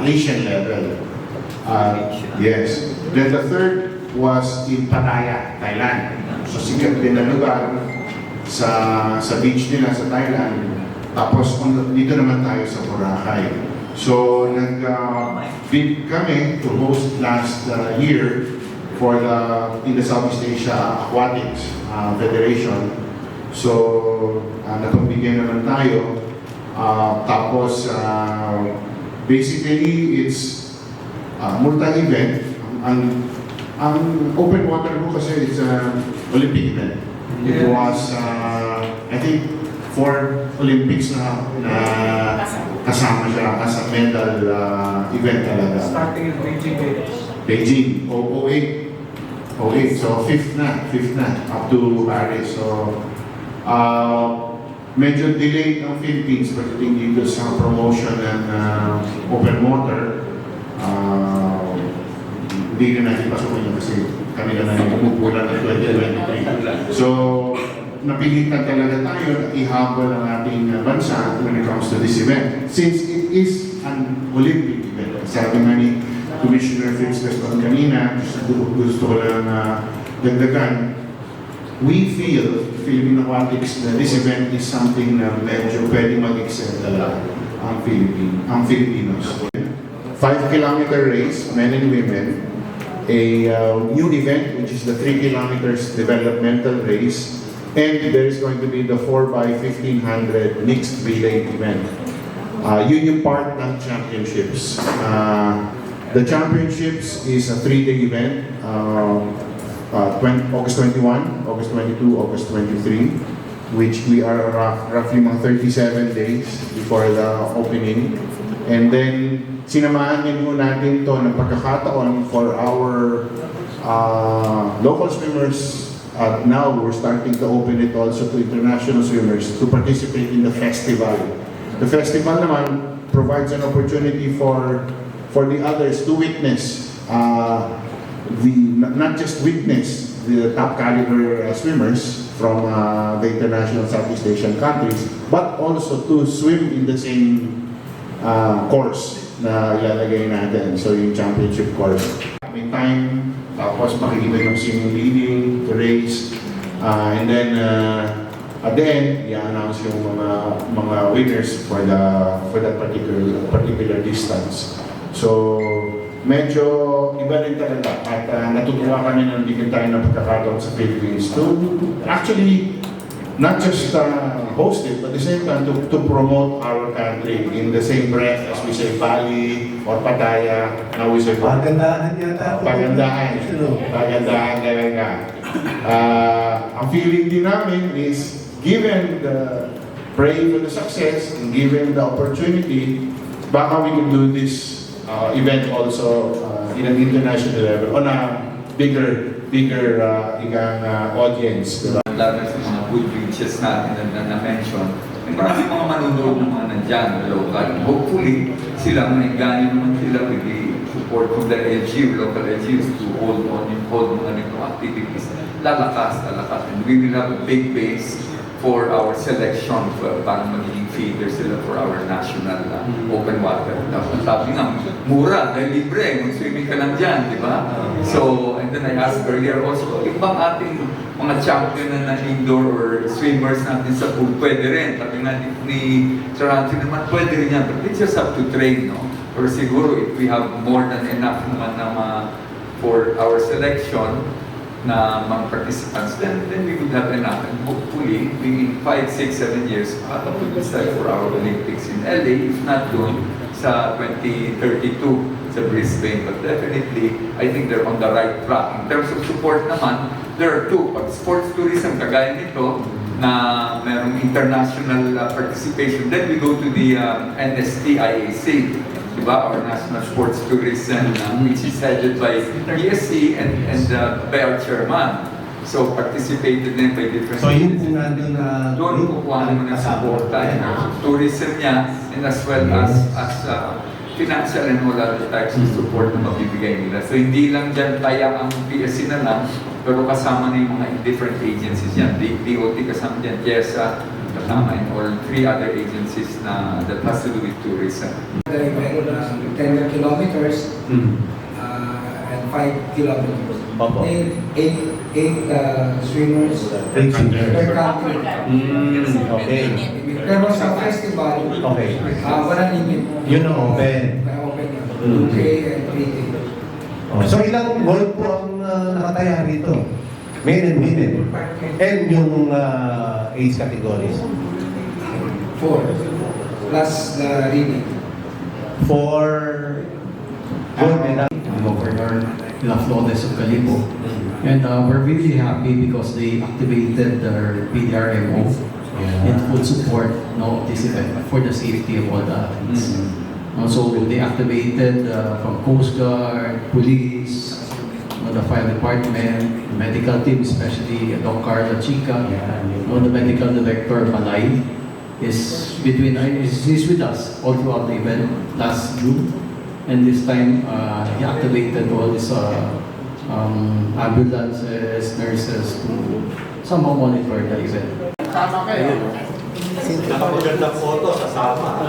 Asian level. Yes. Then the third was in Pattaya, Thailand. So sikat din na lugar sa beach nila sa Thailand. Tapos dito naman tayo sa Boracay. So nag-bid kami to host last year for in the Southeast Asia Aquatics Federation. So napagbigyan naman tayo. Tapos basically it's multi-event. Ang open water po kasi it's an Olympic event. It was, I think, 4 Olympics na kasama siya as a medal event talaga. Starting in Beijing Games. Beijing, 08. So fifth na, up to Paris. So, medyo delayed ang Philippines pagdating dito sa promotion ng open water. Hindi na natin pasukin yun kasi kami na umupulan ng 2023. So, napilitan talaga tayo na ihabol ang ating bansa when it comes to this event. Since it is an Olympic event, sabi nga ni Commissioner Fitz Gaston kanina, gusto ko lang dagdagan, we feel, Philippine Aquatics, that this event is something na medyo pwedeng mag-excel talaga ang Filipinos. 5-kilometer race, men and women, a new event which is the 3 kilometers developmental race, and there is going to be the 4x1500 mixed relay event. Yun yung part ng championships. The championships is a 3-day event, August 21, August 22, August 23, which we are roughly mga 37 days before the opening. And then, sinamahan din mo natin to ng pagkakataon for our local swimmers. Now, we're starting to open it also to international swimmers to participate in the festival. The festival naman provides an opportunity for the others to witness, not just witness the top caliber swimmers from the international Southeast Asian countries, but also to swim in the same course na ilalagay natin. So yung championship course. May time, tapos makikita yung swimming leading, the race, and then at the end, i-announce yung mga winners for that particular distance. So medyo iba rin talaga at natutuwa kami na nabigyan tayo ng pagkakataon sa Philippines to actually not just host it, but at the same time to promote our country in the same breath as we say Bali or Pattaya. Now we say Pagandahan yata. Pagandahan talaga. Ang feeling din namin is given the praying for the success and given the opportunity, baka we can do this event also in an international level on a bigger audience. Diba? Lalo sa mga good reaches natin na-mention, may maraming mga manunood ng mga nandyan, local. Hopefully, sila, maigani naman sila with the support from the LGU, local LGUs to hold mga nito activities. Lalakas. And we will have a big base for our selection para magiging feeder sila for our national open water. Tapos sabi nga, mura, dahil libre, mag-swimming ka lang dyan, di ba? So, and then I asked earlier also, yung bang ating mga champion na indoor or swimmers natin sa pool, pwede rin. Sabi nga ni Sir Anthony naman, pwede rin yan. But we just have to train, no? Or siguro, if we have more than enough naman for our selection, na mga participants, then we would have enough. And hopefully, in 5, 6, 7 years, we will start for our Olympics in LA, if not doon sa 2032 sa Brisbane. But definitely, I think they're on the right track. In terms of support naman, there are two. Pag sports tourism, kagaya nito, na merong international participation, then we go to the NSTIAC, diba? Our National Sports Tourism, which is headed by ESC and the BEAR chairman. So participated din by different... So yun po nandun na... Doon kukuha naman ng support tayo. Tourism niya, and as well as financial and all other types of support na mabibigay nila. So hindi lang dyan kaya ang PSC na lang, pero kasama na yung mga different agencies yan. DOT kasama dyan, YESA, the kasama in all 3 other agencies na that has to do with tourism. The event, 10 kilometers Mm. and 5 kilometers. Opo. Eight swimmers Eight swimmers. per country. Okay. Pero sa festival, Okay. walang limit. Yun ang open. May open yun. Mm. 2K and 3K. Oh, so ilang gold po ang nakataya rito? Men and women. And yung age categories. 4. Plus the reading. For gold medal. Governor La Flores of Calibo. And we're really happy because they activated their PDRMO in full support of this event for the safety of all the athletes. So they activated from Coast Guard, police, the fire department, medical team, especially Doc Carla Chica, the medical director Malay is he's with us all throughout the event last June. And this time, he activated all these ambulances, nurses to somehow monitor the event. Napakagandang photo sa sama.